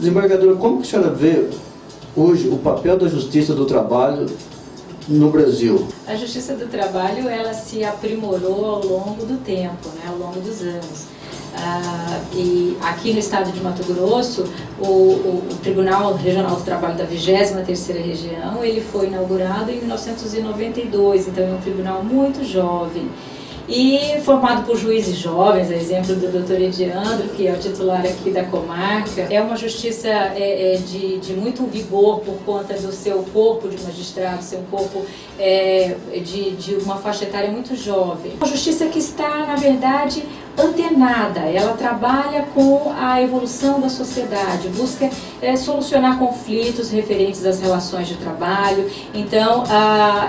Desembargadora, como que a senhora vê hoje o papel da Justiça do Trabalho no Brasil? A Justiça do Trabalho, ela se aprimorou ao longo do tempo, né, ao longo dos anos. E aqui no estado de Mato Grosso, o Tribunal Regional do Trabalho da 23ª Região, ele foi inaugurado em 1992, então é um tribunal muito jovem. E formado por juízes jovens, a exemplo do Dr. Ediandro, que é o titular aqui da comarca. É uma justiça de muito vigor por conta do seu corpo de magistrados, seu corpo de uma faixa etária muito jovem. Uma justiça que está, na verdade, antenada, ela trabalha com a evolução da sociedade, busca solucionar conflitos referentes às relações de trabalho, então,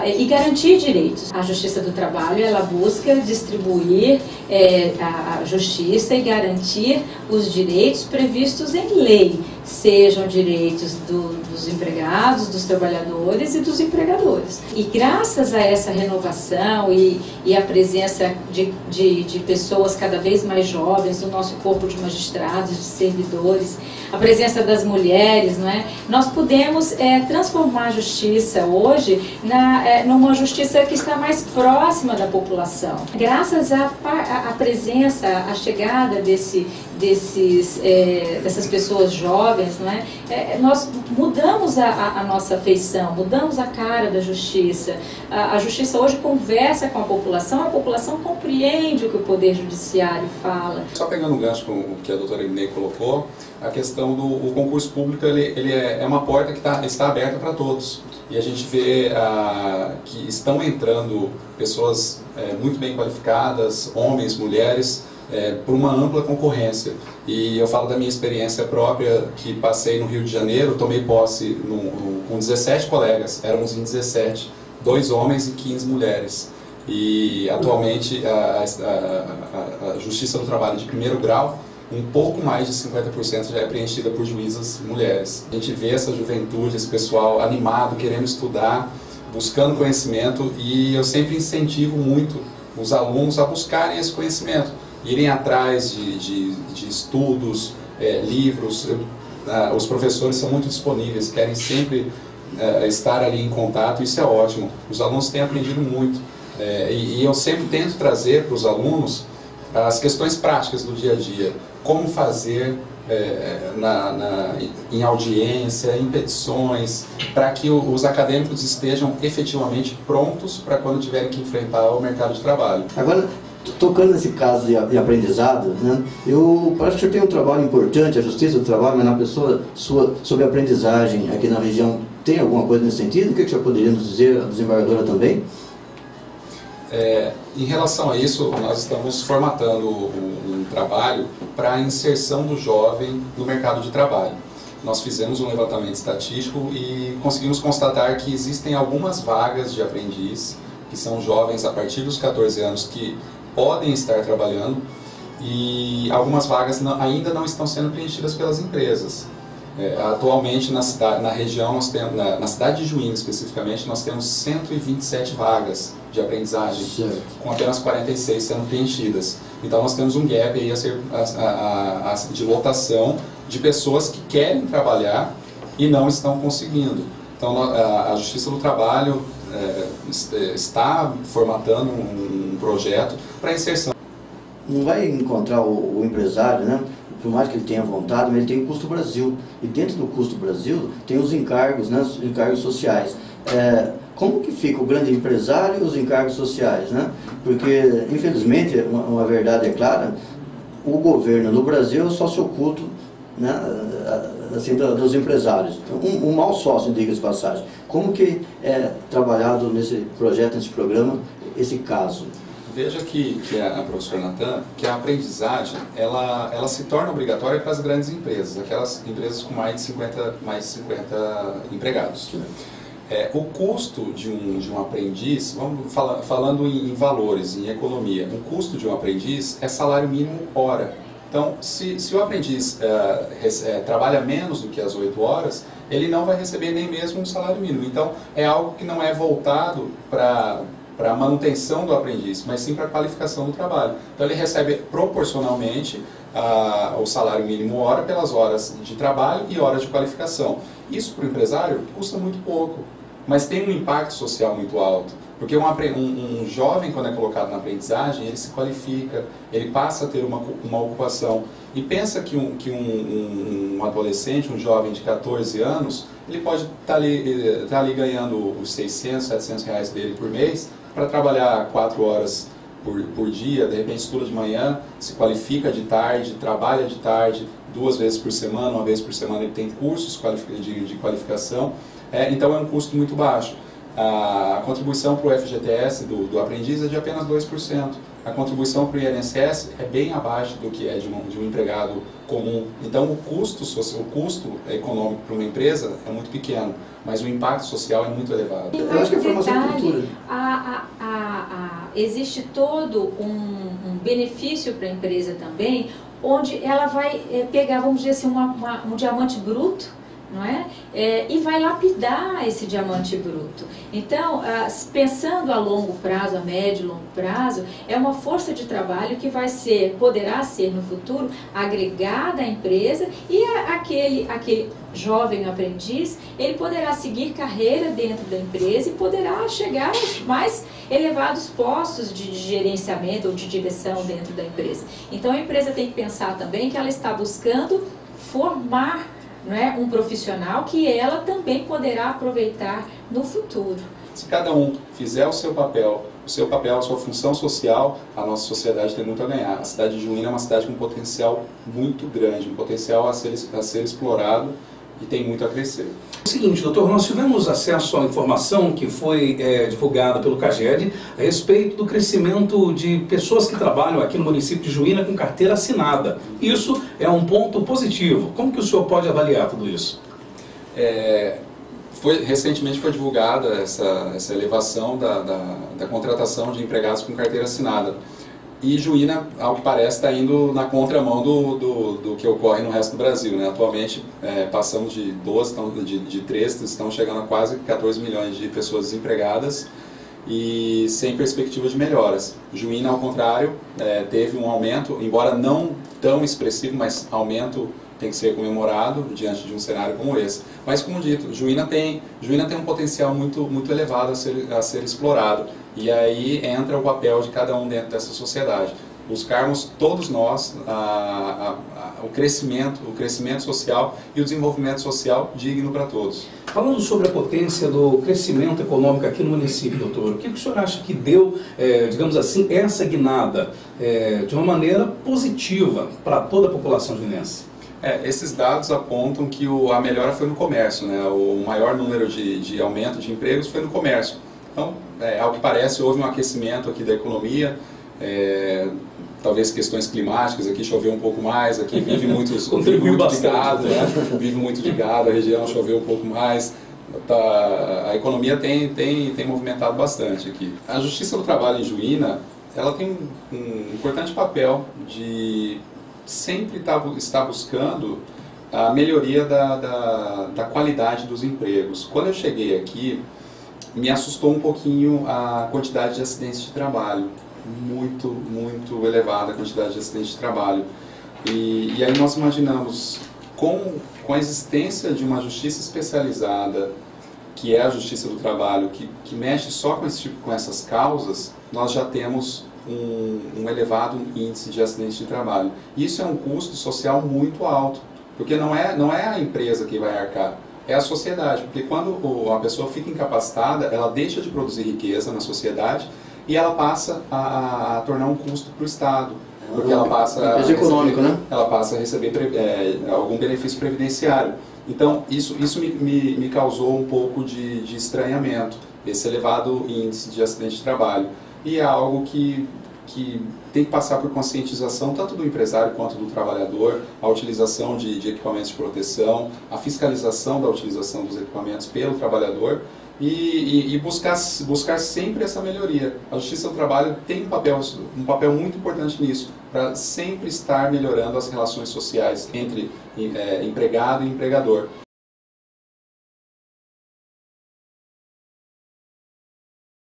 e garantir direitos. A Justiça do Trabalho, ela busca distribuir a justiça e garantir os direitos previstos em lei, sejam direitos dos empregados, dos trabalhadores e dos empregadores. E graças a essa renovação e a presença de pessoas cada vez mais jovens no nosso corpo de magistrados, de servidores, a presença das mulheres, não é? Nós podemos transformar a justiça hoje numa justiça que está mais próxima da população. Graças à presença, à chegada dessas pessoas jovens, não é? Nós mudamos a nossa feição, mudamos a cara da justiça. A justiça hoje conversa com a população compreende o que o Poder Judiciário fala. Só pegando um gancho com o que a doutora Irinei colocou, a questão do concurso público, ele é uma porta que está aberta para todos. E a gente vê que estão entrando pessoas muito bem qualificadas, homens, mulheres, por uma ampla concorrência. E eu falo da minha experiência própria, que passei no Rio de Janeiro, tomei posse com 17 colegas, éramos em 17, 2 homens e 15 mulheres. E atualmente a Justiça do Trabalho de primeiro grau, um pouco mais de 50% já é preenchida por juízas mulheres. A gente vê essa juventude, esse pessoal animado, querendo estudar, buscando conhecimento, e eu sempre incentivo muito os alunos a buscarem esse conhecimento, irem atrás de estudos, livros. Os professores são muito disponíveis, querem sempre estar ali em contato, isso é ótimo. Os alunos têm aprendido muito, e eu sempre tento trazer para os alunos as questões práticas do dia a dia, como fazer em audiência, em petições, para que os acadêmicos estejam efetivamente prontos para quando tiverem que enfrentar o mercado de trabalho. Agora, tocando nesse caso de aprendizado, né, eu acho que o senhor tem um trabalho importante, a Justiça do Trabalho, mas na pessoa sua, sobre aprendizagem aqui na região, tem alguma coisa nesse sentido? O que o senhor poderia nos dizer, a desembargadora também? Em relação a isso, nós estamos formatando um trabalho para a inserção do jovem no mercado de trabalho. Nós fizemos um levantamento estatístico e conseguimos constatar que existem algumas vagas de aprendiz, que são jovens a partir dos 14 anos que podem estar trabalhando, e algumas vagas ainda não estão sendo preenchidas pelas empresas. Atualmente na região, na cidade de Juína especificamente, nós temos 127 vagas de aprendizagem, certo, com apenas 46 sendo preenchidas. Então nós temos um gap aí de lotação de pessoas que querem trabalhar e não estão conseguindo. Então a Justiça do Trabalho está formatando um projeto para inserção. Não vai encontrar o empresário, né? Por mais que ele tenha vontade, mas ele tem o Custo Brasil. E dentro do Custo Brasil tem os encargos, né? Os encargos sociais. Como que fica o grande empresário e os encargos sociais, né? Porque, infelizmente, uma verdade é clara, o governo no Brasil só se oculta, né, assim, dos empresários. Um mau sócio, diga-se de passagem. Como que é trabalhado nesse projeto, nesse programa, esse caso? Veja que a professora Natan, que a aprendizagem, ela se torna obrigatória para as grandes empresas, aquelas empresas com mais de 50 empregados. O custo de um aprendiz, falando em valores, em economia, o custo de um aprendiz é salário mínimo hora. Então, se o aprendiz trabalha menos do que as 8 horas, ele não vai receber nem mesmo um salário mínimo. Então, é algo que não é voltado para para a manutenção do aprendiz, mas sim para a qualificação do trabalho. Então ele recebe proporcionalmente o salário mínimo hora pelas horas de trabalho e horas de qualificação. Isso para o empresário custa muito pouco, mas tem um impacto social muito alto. Porque um jovem, quando é colocado na aprendizagem, ele se qualifica, ele passa a ter uma ocupação. E pensa que um adolescente, um jovem de 14 anos, ele pode estar ali ganhando os 600, 700 reais dele por mês para trabalhar 4 horas por dia, de repente estuda de manhã, se qualifica de tarde, trabalha de tarde, 2 vezes por semana, 1 vez por semana ele tem cursos de qualificação. Então é um custo muito baixo. A contribuição para o FGTS do aprendiz é de apenas 2%. A contribuição para o INSS é bem abaixo do que é de um empregado comum. Então o custo econômico para uma empresa é muito pequeno, mas o impacto social é muito elevado. Eu acho que a formação é cultura. Existe todo um benefício para a empresa também, onde ela vai pegar, vamos dizer assim, um diamante bruto, não é? E vai lapidar esse diamante bruto. Então, pensando a longo prazo, a médio e longo prazo, é uma força de trabalho que poderá ser no futuro agregada à empresa, e aquele jovem aprendiz, ele poderá seguir carreira dentro da empresa e poderá chegar aos mais elevados postos de gerenciamento ou de direção dentro da empresa. Então a empresa tem que pensar também que ela está buscando formar, não é, um profissional que ela também poderá aproveitar no futuro. Se cada um fizer o seu papel, a sua função social, a nossa sociedade tem muito a ganhar. A cidade de Juína é uma cidade com um potencial muito grande, um potencial a ser explorado, e tem muito a crescer. É o seguinte, doutor, nós tivemos acesso à informação que foi divulgada pelo CAGED a respeito do crescimento de pessoas que trabalham aqui no município de Juína com carteira assinada. Isso é um ponto positivo. Como que o senhor pode avaliar tudo isso? Recentemente foi divulgada essa elevação da contratação de empregados com carteira assinada. E Juína, ao que parece, está indo na contramão do que ocorre no resto do Brasil, né? Atualmente, passamos de 13, estão chegando a quase 14 milhões de pessoas desempregadas e sem perspectiva de melhoras. Juína, ao contrário, teve um aumento, embora não tão expressivo, mas aumento tem que ser comemorado diante de um cenário como esse. Mas, como dito, Juína tem um potencial muito elevado a ser explorado. E aí entra o papel de cada um dentro dessa sociedade. Buscarmos todos nós o crescimento social e o desenvolvimento social digno para todos. Falando sobre a potência do crescimento econômico aqui no município, doutor, o que o senhor acha que deu, digamos assim, essa guinada de uma maneira positiva para toda a população juinense? Esses dados apontam que a melhora foi no comércio, né? O maior número de aumento de empregos foi no comércio. Então, ao que parece, houve um aquecimento aqui da economia, talvez questões climáticas, aqui choveu um pouco mais, aqui vive muito de gado, né? Vive muito de gado, a região choveu um pouco mais, a economia tem movimentado bastante aqui. A Justiça do Trabalho em Juína, ela tem um importante papel de sempre estar buscando a melhoria da qualidade dos empregos. Quando eu cheguei aqui, me assustou um pouquinho a quantidade de acidentes de trabalho, muito elevada a quantidade de acidentes de trabalho. E aí nós imaginamos, com a existência de uma justiça especializada, que é a Justiça do Trabalho, que mexe só com essas causas, nós já temos um elevado índice de acidentes de trabalho. Isso é um custo social muito alto, porque não é a empresa que vai arcar, é a sociedade, porque quando a pessoa fica incapacitada, ela deixa de produzir riqueza na sociedade e ela passa a tornar um custo para o Estado, porque ela passa a receber algum benefício previdenciário. Então, isso me causou um pouco de estranhamento, esse elevado índice de acidente de trabalho. E é algo que tem que passar por conscientização tanto do empresário quanto do trabalhador, a utilização de equipamentos de proteção, a fiscalização da utilização dos equipamentos pelo trabalhador e buscar sempre essa melhoria. A Justiça do Trabalho tem um papel muito importante nisso, para sempre estar melhorando as relações sociais entre empregado e empregador.